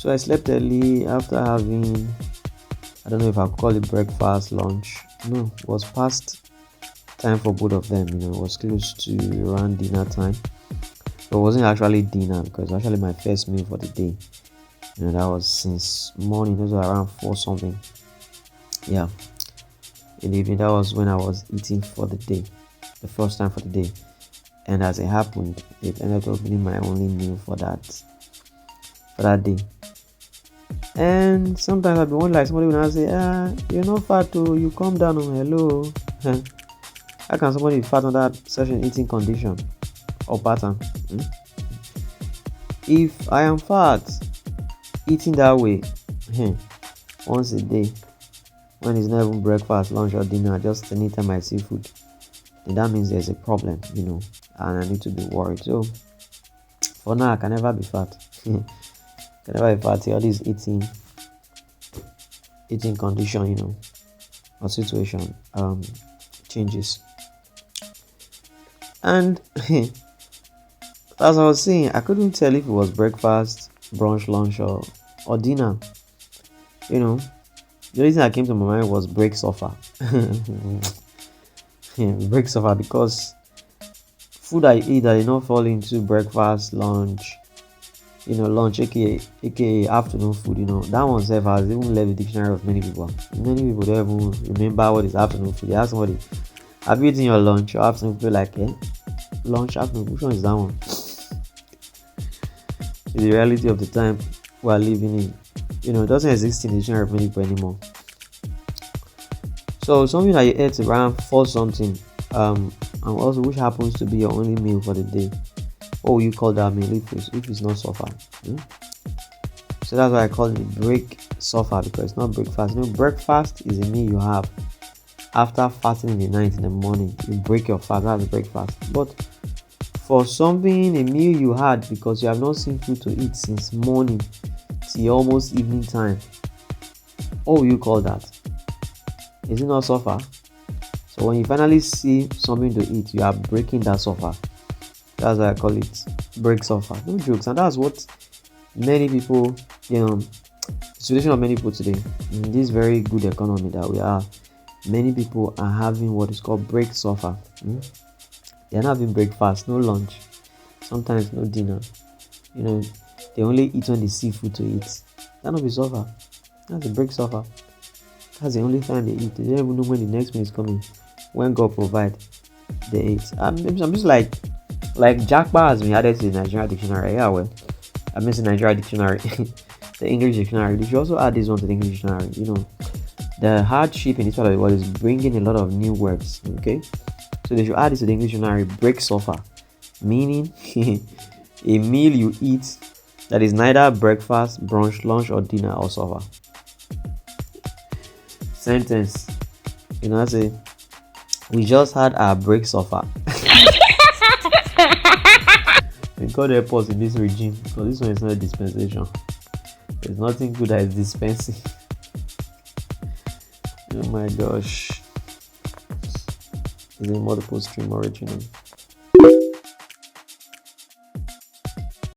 So I slept early after having, I don't know if I could call it breakfast, lunch. No, it was past time for both of them. It was close to around dinner time. But it wasn't actually dinner because it was actually my first meal for the day. That was since morning. Those were around 4 something. Yeah, in the evening. That was when I was eating for the day, the first time for the day. And as it happened, it ended up being my only meal for that day. And sometimes I'll be wondering, like somebody will now say, you're not fat, oh, you calm down, oh, hello. How can somebody be fat under such an eating condition or pattern? If I am fat, eating that way, once a day, when it's not even breakfast, lunch, or dinner, just anytime I see food, then that means there's a problem, and I need to be worried. So, for now, I can never be fat. Can never be fat. All this eating condition, or situation changes. And as I was saying, I couldn't tell if it was breakfast, brunch, lunch, or dinner. The only thing that came to my mind was break suffer. Break suffer because food I eat that did not fall into breakfast, lunch, lunch, aka afternoon food, that one self has even left the dictionary of many people. Many people don't even remember what is afternoon food. They ask somebody, have you eaten your lunch or afternoon food? Like, lunch, afternoon, which one is that one? The reality of the time we are living in, it doesn't exist in the dictionary of many people anymore. So something that you ate around 4 something, and also which happens to be your only meal for the day. What will you call that meal if it's not suffer? So that's why I call it break suffer, because it's not breakfast. Breakfast is a meal you have after fasting in the night. In the morning you break your fast, that's breakfast. But for something, a meal you had because you have not seen food to eat since morning till almost evening time, what will you call that? Is it not suffer? So when you finally see something to eat, you are breaking that suffer. That's why I call it break suffer. No jokes. And that's what many people, the situation of many people today in this very good economy that we are, many people are having what is called break suffer. They are not having breakfast, no lunch, sometimes no dinner. They only eat when they see food to eat. That not be suffer. That's a break suffer. That's the only time they eat. They don't even know when the next meal is coming. When God provide, they eat. I'm just like Jackpot has been added to the Nigerian dictionary. Yeah, well, I mean the Nigerian dictionary, the English dictionary. They should also add this one to the English dictionary. The hardship in this part of the world is bringing a lot of new words. Okay, so they should add this to the English dictionary. Break suffer, meaning a meal you eat that is neither breakfast, brunch, lunch, or dinner, or supper. Sentence. I say, we just had our break suffer. God help us in this regime, because this one is not a dispensation. There's nothing good that is dispensing. Oh my gosh. It's a multiple stream original.